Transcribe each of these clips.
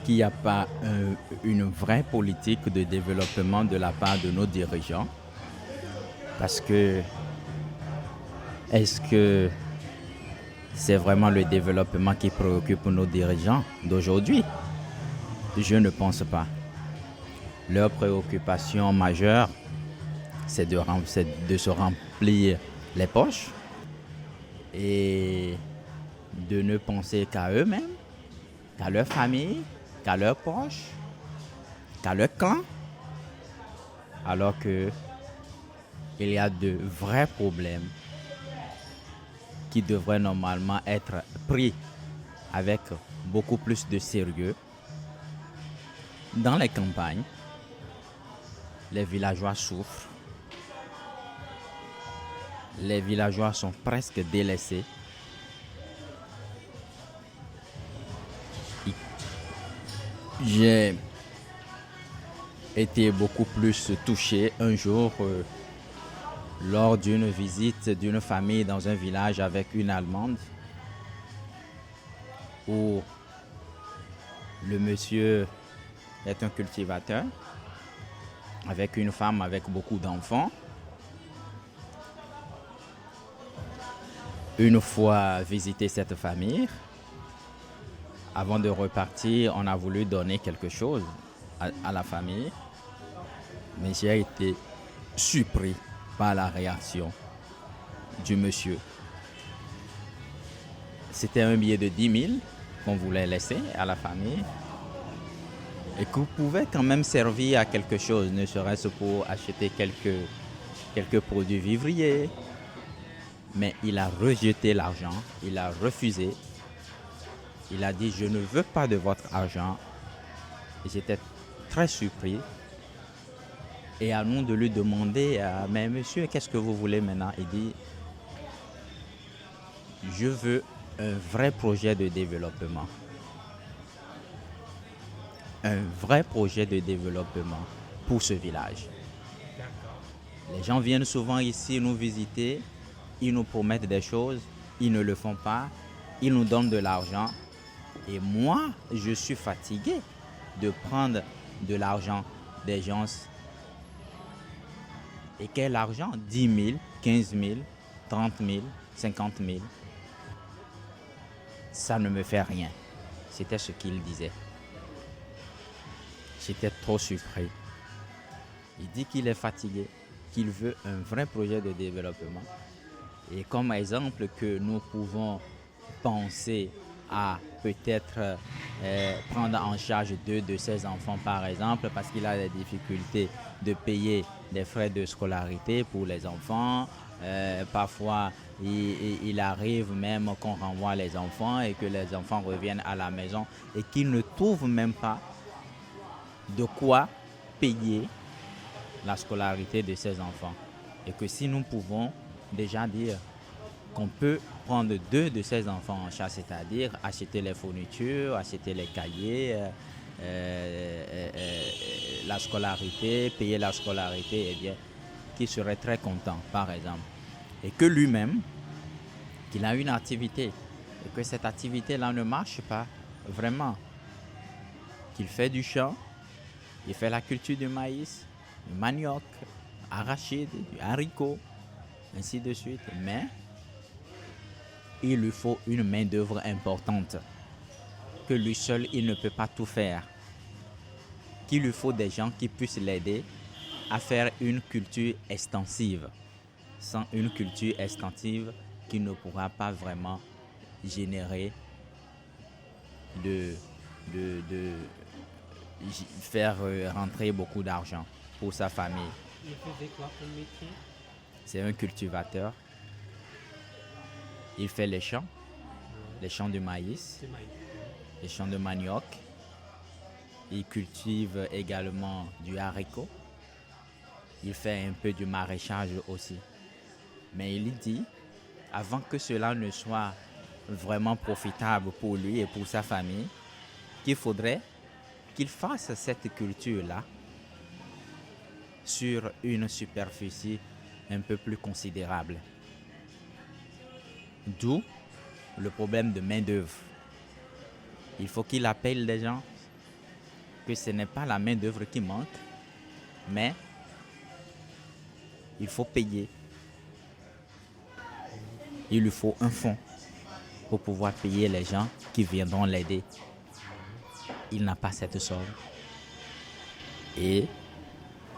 qu'il n'y a pas une vraie politique de développement de la part de nos dirigeants. Parce que est-ce que c'est vraiment le développement qui préoccupe nos dirigeants d'aujourd'hui? Je ne pense pas. Leur préoccupation majeure, c'est de se remplir les poches et de ne penser qu'à eux-mêmes, qu'à leur famille, qu'à leurs proches, qu'à leur clan, alors que il y a de vrais problèmes qui devraient normalement être pris avec beaucoup plus de sérieux. Dans les campagnes, les villageois souffrent. Les villageois sont presque délaissés. J'ai été beaucoup plus touché un jour lors d'une visite d'une famille dans un village avec une Allemande où le monsieur est un cultivateur avec une femme avec beaucoup d'enfants. Une fois visité cette famille, avant de repartir, on a voulu donner quelque chose à la famille, mais j'ai été surpris par la réaction du monsieur. C'était un billet de 10 000 qu'on voulait laisser à la famille et qui pouvait quand même servir à quelque chose, ne serait-ce pour acheter quelques produits vivriers. Mais il a rejeté l'argent, il a refusé. Il a dit, je ne veux pas de votre argent. Et j'étais très surpris. Et à nous de lui demander, mais monsieur, qu'est-ce que vous voulez maintenant? Il dit, je veux un vrai projet de développement. Un vrai projet de développement pour ce village. Les gens viennent souvent ici nous visiter, ils nous promettent des choses, ils ne le font pas, ils nous donnent de l'argent. Et moi, je suis fatigué de prendre de l'argent des gens. Et quel argent? 10 000, 15 000, 30 000, 50 000. Ça ne me fait rien. C'était ce qu'il disait. J'étais trop surpris. Il dit qu'il est fatigué, qu'il veut un vrai projet de développement. Et comme exemple que nous pouvons penser à peut-être prendre en charge 2 de ses enfants par exemple parce qu'il a des difficultés de payer des frais de scolarité pour les enfants. Parfois, il arrive même qu'on renvoie les enfants et que les enfants reviennent à la maison et qu'ils ne trouvent même pas de quoi payer la scolarité de ces enfants. Et que si nous pouvons déjà dire qu'on peut prendre 2 de ces enfants en charge, c'est-à-dire acheter les fournitures, acheter les cahiers, la scolarité, payer la scolarité, eh bien, qu'il serait très content, par exemple. Et que lui-même, qu'il a une activité, et que cette activité-là ne marche pas vraiment, qu'il fait du champ, il fait la culture du maïs, du manioc, arachide, du haricot, ainsi de suite, mais il lui faut une main-d'œuvre importante, que lui seul, il ne peut pas tout faire, qu'il lui faut des gens qui puissent l'aider à faire une culture extensive. Sans une culture extensive, qui ne pourra pas vraiment générer de faire rentrer beaucoup d'argent pour sa famille. Il faisait quoi comme métier? C'est un cultivateur. Il fait les champs de maïs, C'est maïs. les champs de manioc. Il cultive également du haricot. Il fait un peu du maraîchage aussi. Mais il dit, avant que cela ne soit vraiment profitable pour lui et pour sa famille, qu'il faudrait qu'il fasse cette culture-là sur une superficie un peu plus considérable. D'où le problème de main-d'œuvre. Il faut qu'il appelle des gens, que ce n'est pas la main-d'œuvre qui manque, mais il faut payer. Il lui faut un fonds pour pouvoir payer les gens qui viendront l'aider. Il n'a pas cette somme. Et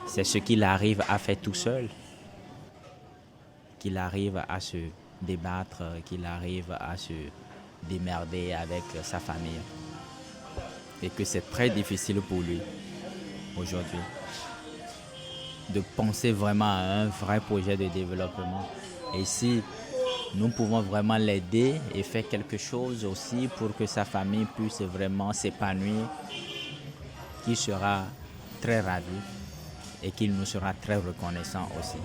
c'est ce qu'il arrive à faire tout seul, qu'il arrive à se débattre, qu'il arrive à se démerder avec sa famille. Et que c'est très difficile pour lui aujourd'hui de penser vraiment à un vrai projet de développement. Et si nous pouvons vraiment l'aider et faire quelque chose aussi pour que sa famille puisse vraiment s'épanouir, qu'il sera très ravi et qu'il nous sera très reconnaissant aussi.